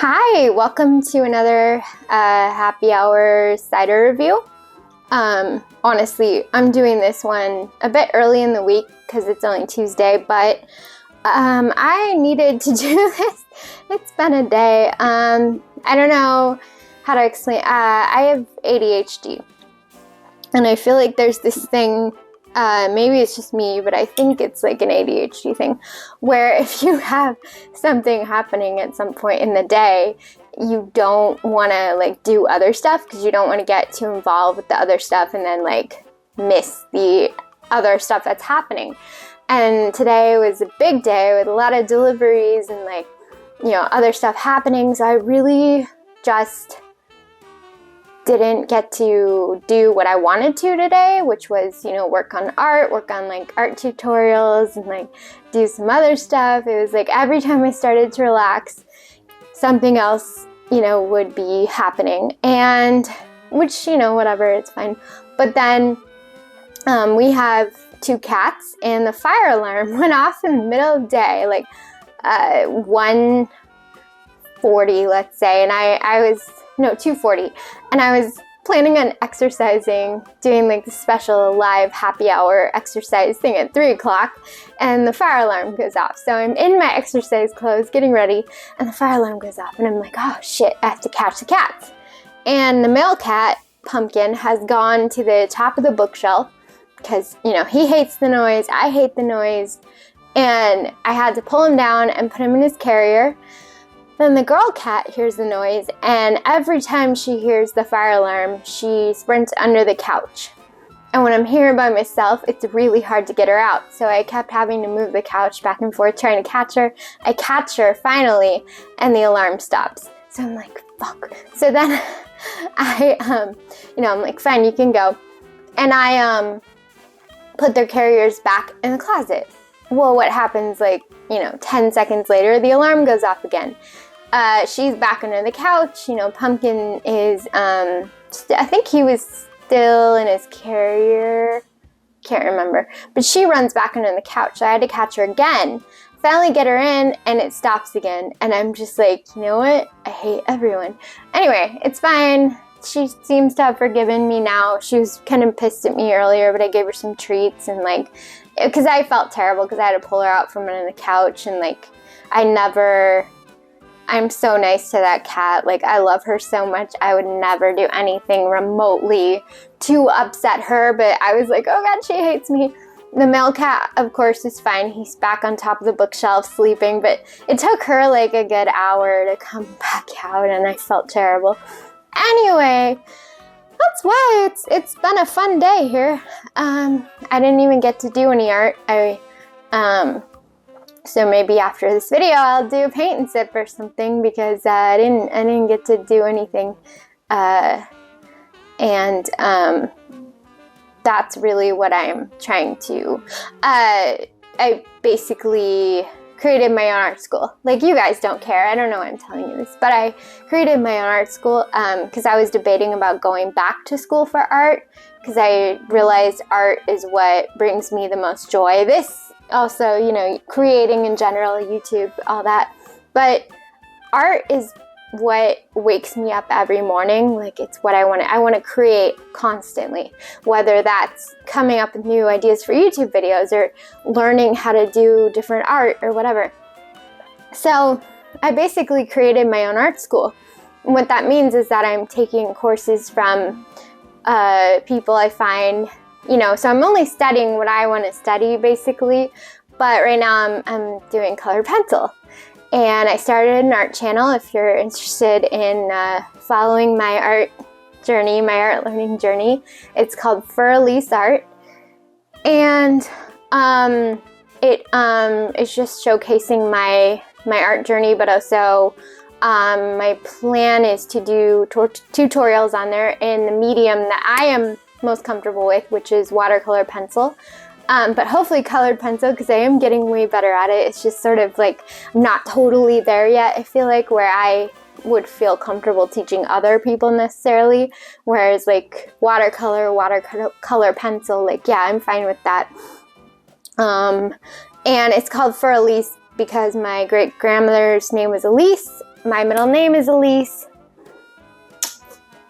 Hi, welcome to another happy hour cider review. Honestly, I'm doing this one a bit early in the week because it's only Tuesday, but I needed to do this. It's been a day. I don't know how to explain. I have ADHD, and I feel like there's this thing, maybe it's just me, but I think it's like an ADHD thing, where if you have something happening at some point in the day, you don't want to like do other stuff because you don't want to get too involved with the other stuff and then like miss the other stuff that's happening. And today was a big day with a lot of deliveries and like, you know, other stuff happening. So I really just didn't get to do what I wanted to today, which was, you know, work on like art tutorials and like do some other stuff. It was like every time I started to relax, something else, you know, would be happening, and which, you know, whatever, it's fine. But then we have 2 cats, and the fire alarm went off in the middle of the day, like 1:40, let's say, and I was 2:40, and I was planning on exercising, doing like the special live happy hour exercise thing at 3 o'clock, and the fire alarm goes off. So I'm in my exercise clothes getting ready, and the fire alarm goes off, and I'm like, oh shit, I have to catch the cats. And the male cat, Pumpkin, has gone to the top of the bookshelf because, you know, he hates the noise, I hate the noise, and I had to pull him down and put him in his carrier. Then the girl cat hears the noise, and every time she hears the fire alarm, she sprints under the couch. And when I'm here by myself, it's really hard to get her out. So I kept having to move the couch back and forth, trying to catch her. I catch her finally, and the alarm stops. So I'm like, fuck. So then I'm like, fine, you can go. And I put their carriers back in the closet. Well, what happens, 10 seconds later, the alarm goes off again. She's back under the couch. Pumpkin is, I think he was still in his carrier. Can't remember. But she runs back under the couch. So I had to catch her again. Finally get her in, and it stops again. And I'm just like, you know what? I hate everyone. Anyway, it's fine. She seems to have forgiven me now. She was kind of pissed at me earlier, but I gave her some treats and because I felt terrible because I had to pull her out from under the couch, and I'm so nice to that cat. I love her so much. I would never do anything remotely to upset her, but I was like, oh God, she hates me. The male cat, of course, is fine. He's back on top of the bookshelf sleeping, but it took her a good hour to come back out, and I felt terrible. Anyway, that's why it's been a fun day here. I didn't even get to do any art. So maybe after this video I'll do a paint and sip or something, because I didn't get to do anything. And that's really what I'm trying to. I basically created my own art school. You guys don't care. I don't know why I'm telling you this, but I created my own art school because I was debating about going back to school for art, because I realized art is what brings me the most joy. This also, creating in general, YouTube, all that. But art is what wakes me up every morning. It's what I want to create constantly, whether that's coming up with new ideas for YouTube videos or learning how to do different art or whatever. So I basically created my own art school. And what that means is that I'm taking courses from people I find, so I'm only studying what I want to study basically, but right now I'm doing colored pencil. And I started an art channel. If you're interested in following my art journey, my art learning journey, it's called For Elise Art. And it's just showcasing my art journey, but also my plan is to do tutorials on there in the medium that I am most comfortable with, which is watercolor pencil. But hopefully colored pencil, because I am getting way better at it. It's just sort of I'm not totally there yet, I feel where I would feel comfortable teaching other people necessarily. Whereas watercolor pencil, yeah, I'm fine with that. And it's called For Elise because my great grandmother's name was Elise. my middle name is Elise,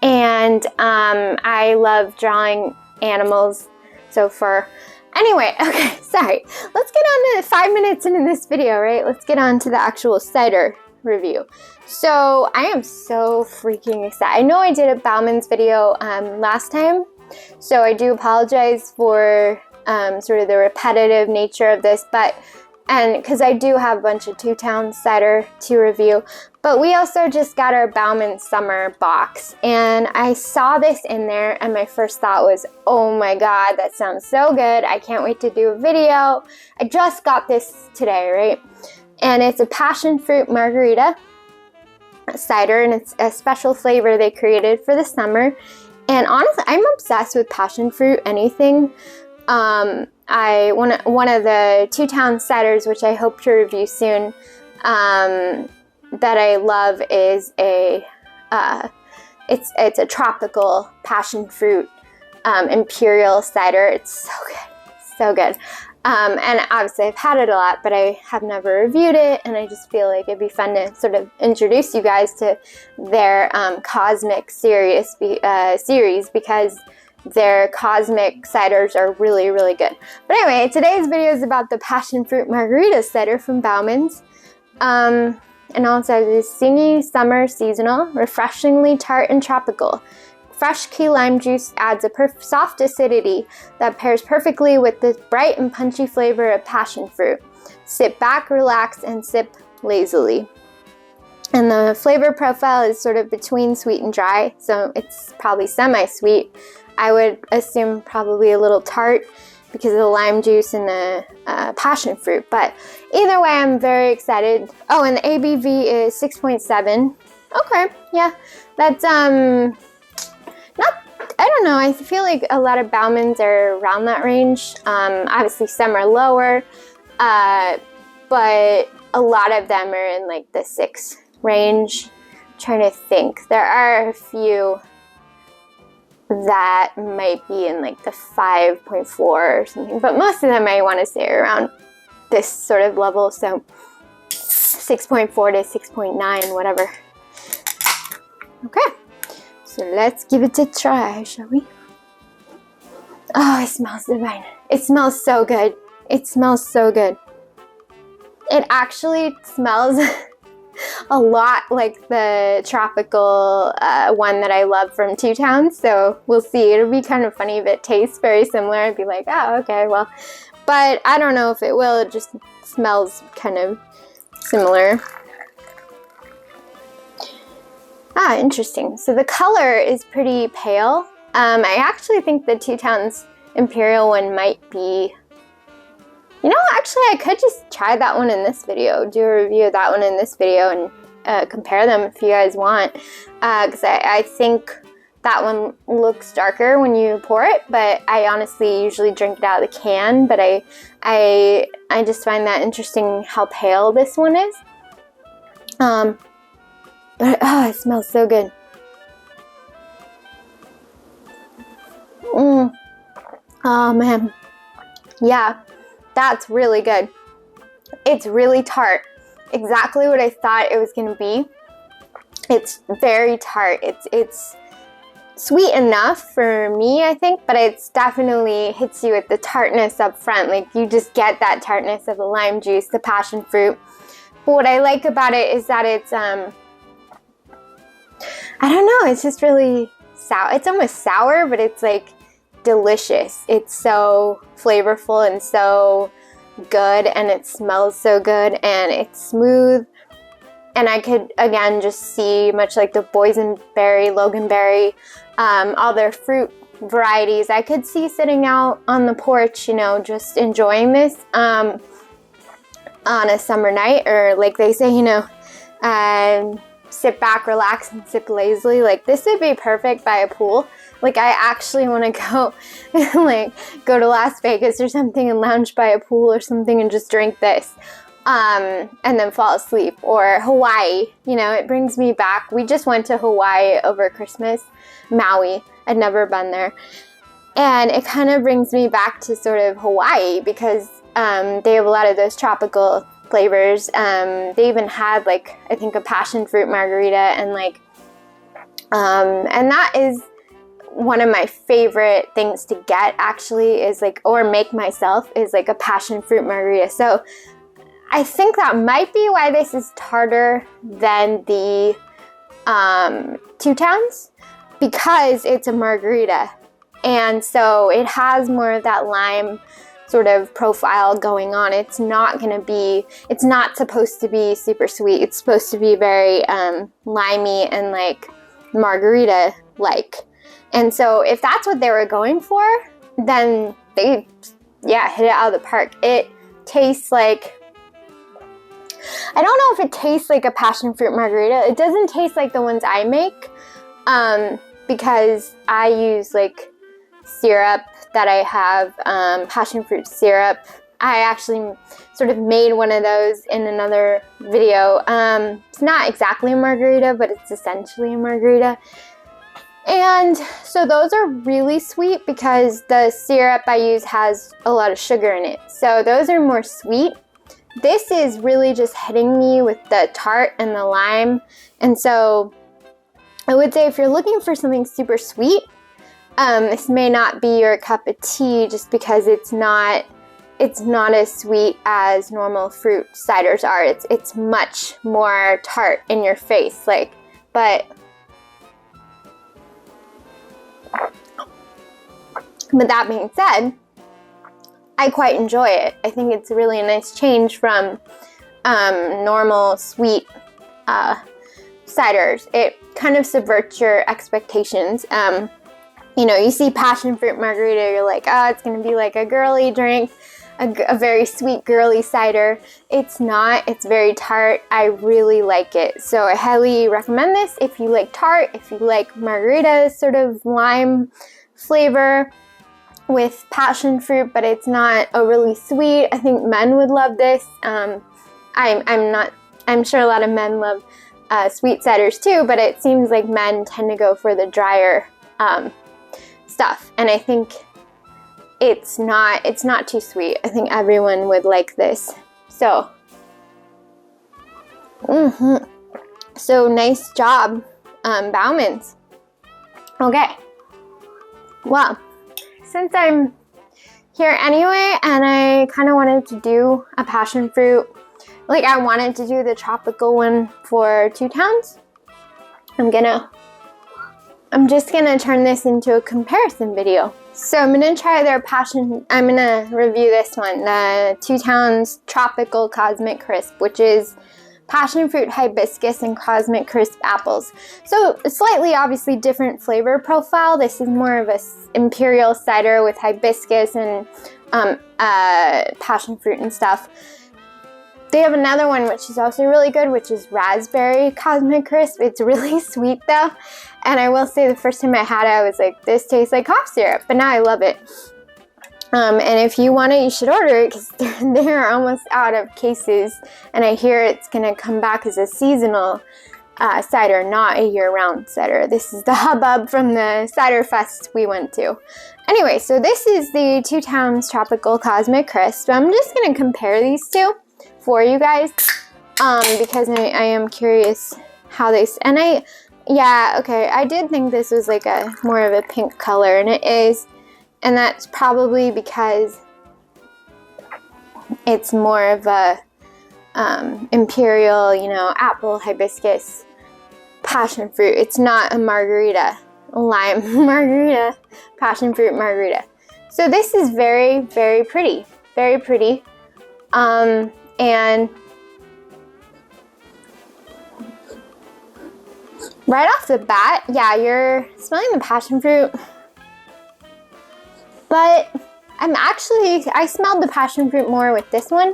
and I love drawing animals, so fur. Anyway, okay, sorry. Let's get on to 5 minutes into this video, right? Let's get on to the actual cider review. So I am so freaking excited. I know I did a Bauman's video last time, so I do apologize for sort of the repetitive nature of this, and because I do have a bunch of Two-Town cider to review, but we also just got our Bauman summer box, and I saw this in there, and my first thought was, oh my god, that sounds so good. I can't wait to do a video. I just got this today, right? And it's a passion fruit margarita cider, and it's a special flavor they created for the summer. And honestly, I'm obsessed with passion fruit anything. One of the Two-Town ciders, which I hope to review soon, that I love is it's a tropical passion fruit imperial cider. It's so good, so good. And obviously I've had it a lot, but I have never reviewed it, and I just feel like it'd be fun to sort of introduce you guys to their cosmic series because their cosmic ciders are really, really good. But anyway, today's video is about the passion fruit margarita cider from Bauman's. And also it is singy, summer, seasonal, refreshingly tart and tropical. Fresh key lime juice adds a soft acidity that pairs perfectly with the bright and punchy flavor of passion fruit. Sit back, relax, and sip lazily. And the flavor profile is sort of between sweet and dry, so it's probably semi-sweet. I would assume probably a little tart because of the lime juice and the passion fruit. But either way, I'm very excited. Oh, and the ABV is 6.7. Okay, yeah, that's not. I don't know. I feel like a lot of Bauman's are around that range. Obviously, some are lower, but a lot of them are in like the 6 range. I'm trying to think. There are a few that might be in like the 5.4 or something, but most of them I want to say are around this sort of level, so 6.4 to 6.9, whatever. Okay, so let's give it a try, shall we? Oh, it smells divine. It smells so good. It smells so good. It actually smells a lot like the tropical one that I love from Two-Town, so we'll see. It'll be kind of funny if it tastes very similar. I'd be like, oh, okay, well, but I don't know if it will. It just smells kind of similar. Ah, interesting. So the color is pretty pale. I actually think the Two-Town's Imperial one might be... You know, actually, I could just try that one in this video, do a review of that one in this video, and compare them if you guys want. Because I think that one looks darker when you pour it, but I honestly usually drink it out of the can. But I just find that interesting how pale this one is. But oh, it smells so good. Oh man, yeah. That's really good. It's really tart. Exactly what I thought it was going to be. It's very tart. It's sweet enough for me, I think, but it's definitely hits you with the tartness up front. Like, you just get that tartness of the lime juice, the passion fruit. But what I like about it is that it's, I don't know, it's just really sour. It's almost sour, but it's like delicious. It's so flavorful and so good, and it smells so good, and it's smooth, and I could again just see, much like the boysenberry, Loganberry, all their fruit varieties, I could see sitting out on the porch, you know, just enjoying this on a summer night, or like they say, you know, sit back, relax, and sip lazily. Like, this would be perfect by a pool. Like, I actually want to go, like, go to Las Vegas or something and lounge by a pool or something and just drink this, and then fall asleep. Or Hawaii, you know, it brings me back. We just went to Hawaii over Christmas, Maui. I'd never been there. And it kind of brings me back to sort of Hawaii because they have a lot of those tropical flavors. They even had like, I think, a passion fruit margarita, and like, and that is one of my favorite things to get, actually, is like, or make myself, is like a passion fruit margarita. So I think that might be why this is tartar than the Two Towns, because it's a margarita, and so it has more of that lime sort of profile going on. It's not supposed to be super sweet. It's supposed to be very limey and like margarita like. And so if that's what they were going for, then they, yeah, hit it out of the park. It tastes like, I don't know if it tastes like a passion fruit margarita. It doesn't taste like the ones I make, because I use like syrup that I have, passion fruit syrup. I actually sort of made one of those in another video. It's not exactly a margarita, but it's essentially a margarita. And so those are really sweet because the syrup I use has a lot of sugar in it. So those are more sweet. This is really just hitting me with the tart and the lime. And so I would say if you're looking for something super sweet, this may not be your cup of tea, just because it's not as sweet as normal fruit ciders are. It's much more tart in your face, like, but that being said, I quite enjoy it. I think it's really a nice change from normal sweet ciders. It kind of subverts your expectations. You know, you see passion fruit margarita, you're like, oh, it's gonna be like a girly drink, a very sweet girly cider. It's not. It's very tart. I really like it. So I highly recommend this if you like tart, if you like margarita sort of lime flavor with passion fruit, but it's not overly sweet. I think men would love this. I'm sure a lot of men love sweet ciders too, but it seems like men tend to go for the drier stuff, and I think it's not too sweet. I think everyone would like this. So so nice job, Bauman's. Okay, well, since I'm here anyway, and I kind of wanted to do a passion fruit, like I wanted to do the tropical one for Two Towns, I'm just gonna turn this into a comparison video. So I'm gonna try their I'm gonna review this one, the Two Towns Tropical Cosmic Crisp, which is passion fruit, hibiscus, and cosmic crisp apples. So slightly, obviously, different flavor profile. This is more of a imperial cider with hibiscus and passion fruit and stuff. They have another one which is also really good, which is raspberry cosmic crisp. It's really sweet though, and I will say the first time I had it, I was like, this tastes like cough syrup, but now I love it. And if you want it, you should order it, because they're almost out of cases, and I hear it's gonna come back as a seasonal cider, not a year-round cider. This is the hubbub from the cider fest we went to. Anyway, so this is the Two Towns Tropical Cosmic Crisp. I'm just gonna compare these two for you guys, because I am curious how they, and I did think this was like a more of a pink color, and it is, and that's probably because it's more of a imperial, you know, apple, hibiscus, passion fruit. It's not a margarita, lime margarita, passion fruit margarita. So this is very, very pretty, very pretty. And right off the bat, yeah, you're smelling the passion fruit, but I smelled the passion fruit more with this one.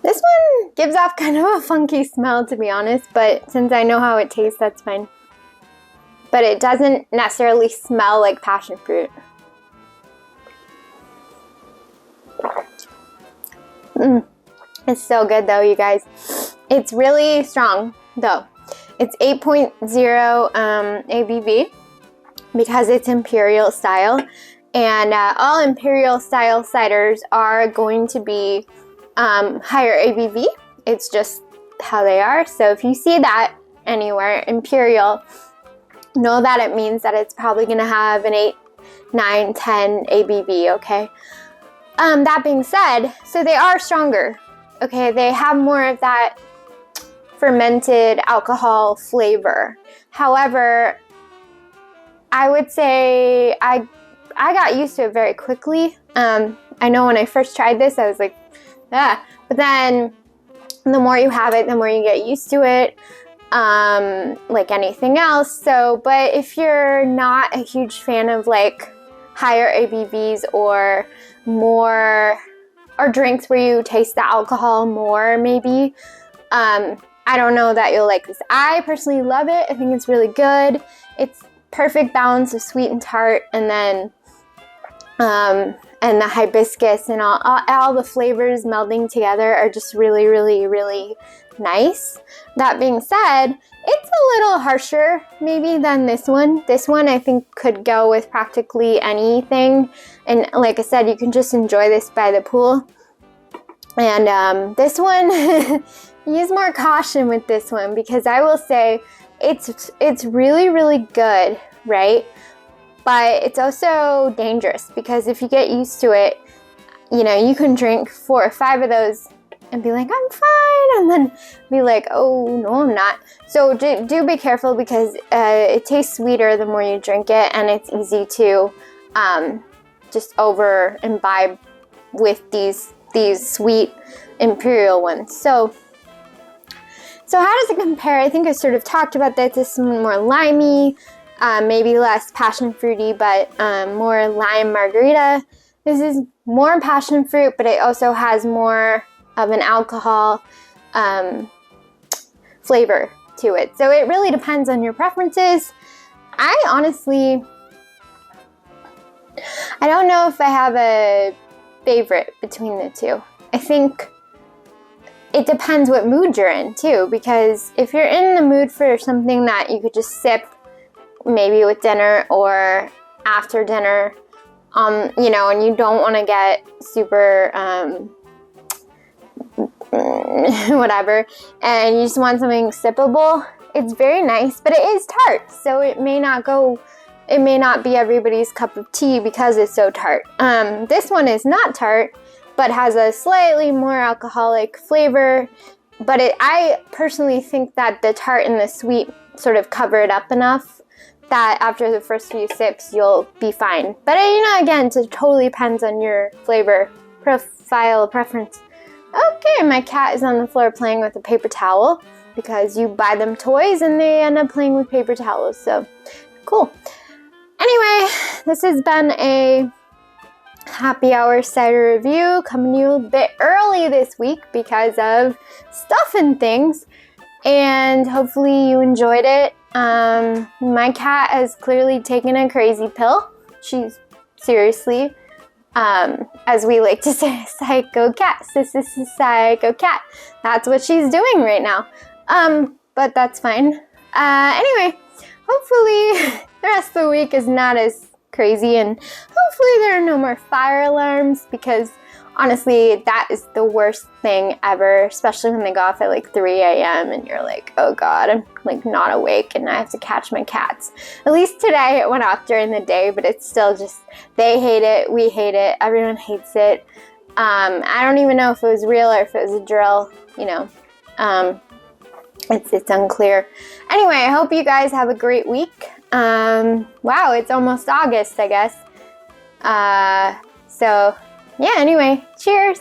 This one gives off kind of a funky smell, to be honest, but since I know how it tastes, that's fine. But it doesn't necessarily smell like passion fruit. It's so good though, you guys. It's really strong though. It's 8.0 ABV because it's imperial style, And all imperial style ciders are going to be higher ABV. It's just how they are. So if you see that anywhere, imperial, know that it means that it's probably going to have an 8, 9, 10 ABV, okay? That being said, so they are stronger, okay? They have more of that fermented alcohol flavor. However, I would say I got used to it very quickly. I know when I first tried this, I was like, ah. But then the more you have it, the more you get used to it, like anything else. So, but if you're not a huge fan of like higher ABVs or more, or drinks where you taste the alcohol more, maybe, I don't know that you'll like this. I personally love it. I think it's really good. It's perfect balance of sweet and tart, and then and the hibiscus and all the flavors melding together are just really, really, really nice. That being said, it's a little harsher maybe than this one. This one I think could go with practically anything, and like I said, you can just enjoy this by the pool. And this one, use more caution with this one, because I will say it's really, really good, right? But it's also dangerous, because if you get used to it, you know, you can drink 4 or 5 of those and be like, I'm fine, and then be like, oh, no, I'm not. So do be careful, because it tastes sweeter the more you drink it, and it's easy to just over imbibe with these sweet imperial ones. So how does it compare? I think I sort of talked about that. This is more limey, maybe less passion fruity, but more lime margarita. This is more passion fruit, but it also has more of an alcohol flavor to it. So it really depends on your preferences. I don't know if I have a favorite between the two. I think it depends what mood you're in too, because if you're in the mood for something that you could just sip maybe with dinner or after dinner, you know, and you don't want to get super whatever, and you just want something sippable, it's very nice, but it is tart, so it may not be everybody's cup of tea because it's so tart. This one is not tart, but has a slightly more alcoholic flavor, but I personally think that the tart and the sweet sort of cover it up enough that after the first few sips you'll be fine. But you know, again, it totally depends on your flavor profile preference. Okay, my cat is on the floor playing with a paper towel, because you buy them toys and they end up playing with paper towels, so cool. Anyway, this has been a happy hour cider review, coming to you a bit early this week because of stuff and things, and hopefully you enjoyed it. My cat has clearly taken a crazy pill. She's seriously, as we like to say, psycho cat. This is a psycho cat. That's what she's doing right now. But that's fine. Anyway, hopefully the rest of the week is not as crazy, and hopefully there are no more fire alarms, because honestly, that is the worst thing ever, especially when they go off at like 3 a.m. and you're like, oh God, I'm like not awake and I have to catch my cats. At least today it went off during the day, but it's still just, they hate it, we hate it, everyone hates it. I don't even know if it was real or if it was a drill, you know. It's unclear. Anyway, I hope you guys have a great week. Wow, it's almost August, I guess. So yeah, anyway, cheers.